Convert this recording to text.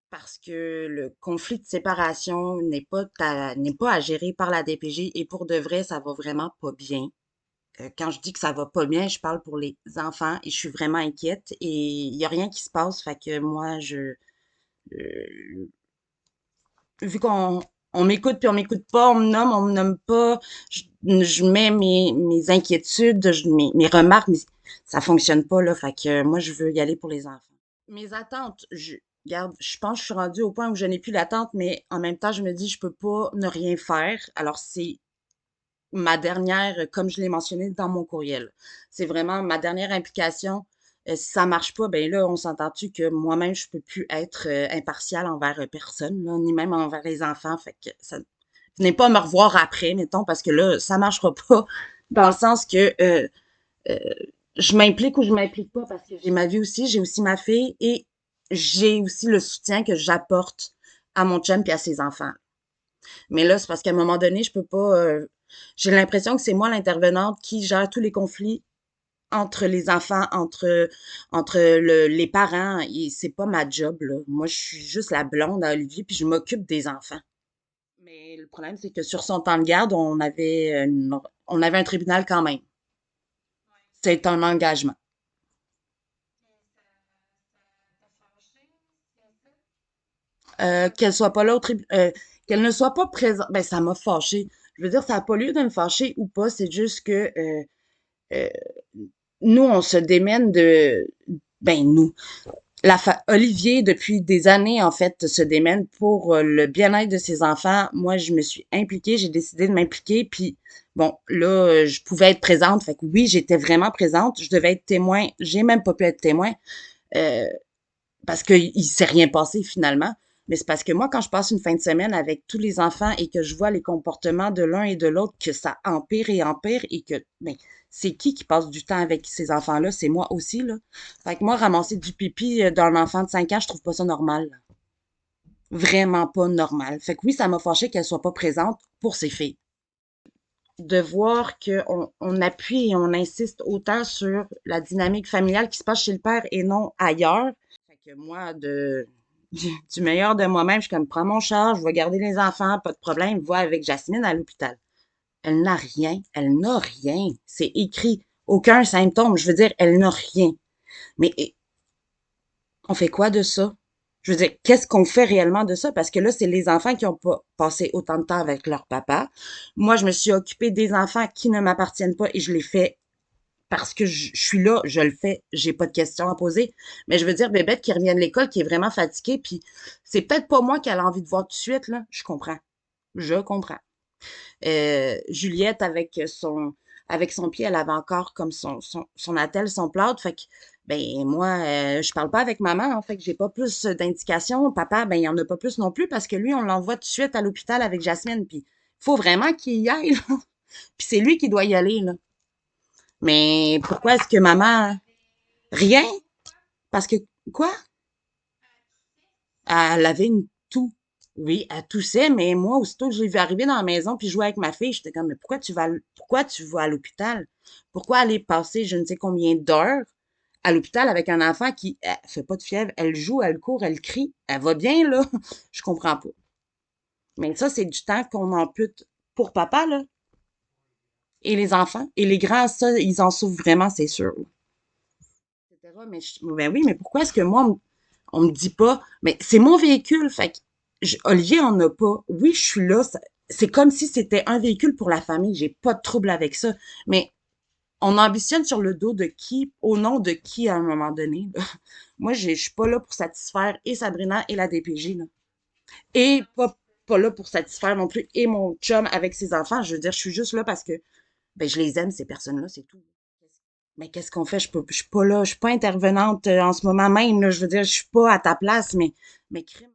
parce que le conflit de séparation n'est pas à gérer par la DPJ et pour de vrai, ça va vraiment pas bien. Quand je dis que ça va pas bien, je parle pour les enfants et je suis vraiment inquiète et il y a rien qui se passe, fait que moi, euh, vu qu'on on m'écoute puis on m'écoute pas, on me nomme pas, je, je mets mes inquiétudes, mes remarques, mais ça fonctionne pas, là, fait que moi, je veux y aller pour les enfants. Mes attentes, regarde, je pense que je suis rendue au point où je n'ai plus d'attente, mais en même temps, je me dis, je peux pas ne rien faire. Alors, c'est ma dernière, comme je l'ai mentionné dans mon courriel. C'est vraiment ma dernière implication. Si ça marche pas, ben là, on s'entend-tu que moi-même, je peux plus être impartiale envers personne, là, ni même envers les enfants. Fait que ça, venez pas me revoir après, mettons, parce que là, ça marchera pas. Dans le sens que euh, je m'implique ou je m'implique pas parce que j'ai ma vie aussi, j'ai aussi ma fille et j'ai aussi le soutien que j'apporte à mon chum et à ses enfants. Mais là, c'est parce qu'à un moment donné, je peux pas. J'ai l'impression que c'est moi l'intervenante qui gère tous les conflits entre les enfants, entre les parents. Et c'est pas ma job, là. Moi, je suis juste la blonde à Olivier, puis je m'occupe des enfants. Mais le problème, c'est que sur son temps de garde, on avait un tribunal quand même. C'est un engagement. Qu'elle soit pas là qu'elle ne soit pas présente, ben ça m'a fâchée. Je veux dire, ça n'a pas lieu de me fâcher ou pas, c'est juste que euh, nous, on se démène ben nous, Olivier, depuis des années, en fait, se démène pour le bien-être de ses enfants. Moi, je me suis impliquée, j'ai décidé de m'impliquer, puis bon, là, je pouvais être présente, fait que oui, j'étais vraiment présente, je devais être témoin, j'ai même pas pu être témoin, euh, parce qu'il s'est rien passé finalement. Mais c'est parce que moi, quand je passe une fin de semaine avec tous les enfants et que je vois les comportements de l'un et de l'autre, que ça empire et que, ben, c'est qui passe du temps avec ces enfants-là? C'est moi aussi, là. Fait que moi, ramasser du pipi d'un enfant de 5 ans, je trouve pas ça normal. Vraiment pas normal. Fait que oui, ça m'a fâché qu'elle soit pas présente pour ses filles. De voir qu'on on appuie et on insiste autant sur la dynamique familiale qui se passe chez le père et non ailleurs. Fait que moi, du meilleur de moi-même, je suis comme, prends mon char, je vais garder les enfants, pas de problème, va avec Jasmine à l'hôpital. Elle n'a rien, elle n'a rien. C'est écrit, aucun symptôme. Je veux dire, elle n'a rien. Mais on fait quoi de ça? Je veux dire, qu'est-ce qu'on fait réellement de ça? Parce que là, c'est les enfants qui ont pas passé autant de temps avec leur papa. Moi, je me suis occupée des enfants qui ne m'appartiennent pas et je les fais parce que je suis là, je le fais, j'ai pas de questions à poser. Mais je veux dire, bébête qui revient de l'école, qui est vraiment fatiguée, puis c'est peut-être pas moi qu'elle a envie de voir tout de suite, là. Je comprends. Je comprends. Juliette, avec son pied, elle avait encore comme son attelle, son plâtre. Fait que, ben, moi, je parle pas avec maman, en fait, que j'ai pas plus d'indications. Papa, ben, il y en a pas plus non plus parce que lui, on l'envoie tout de suite à l'hôpital avec Jasmine. Puis, faut vraiment qu'il y aille, là. Puis c'est lui qui doit y aller, là. Mais pourquoi est-ce que maman... Rien? Parce que, quoi? Elle avait une toux. Oui, elle toussait, mais moi, aussitôt que je l'ai vu arriver dans la maison puis jouer avec ma fille, j'étais comme, mais pourquoi tu vas à l'hôpital? Pourquoi aller passer je ne sais combien d'heures à l'hôpital avec un enfant qui fait pas de fièvre, elle joue, elle court, elle crie, elle va bien, là? Je comprends pas. Mais ça, c'est du temps qu'on ampute pour papa, là. Et les enfants. Et les grands, ça, ils en souffrent vraiment, c'est sûr. Etc. Mais ben oui, mais pourquoi est-ce que moi, on me dit pas, mais c'est mon véhicule, fait que Olivier en a pas. Oui, je suis là, c'est comme si c'était un véhicule pour la famille, j'ai pas de trouble avec ça, mais on ambitionne sur le dos de qui, au nom de qui à un moment donné, là. Moi, je suis pas là pour satisfaire et Sabrina et la DPJ, là. Et pas là pour satisfaire non plus et mon chum avec ses enfants. Je veux dire, je suis juste là parce que ben, je les aime, ces personnes-là, c'est tout. Mais qu'est-ce qu'on fait? Je suis pas là, je suis pas intervenante en ce moment même, là. Je veux dire, je suis pas à ta place, mais crime.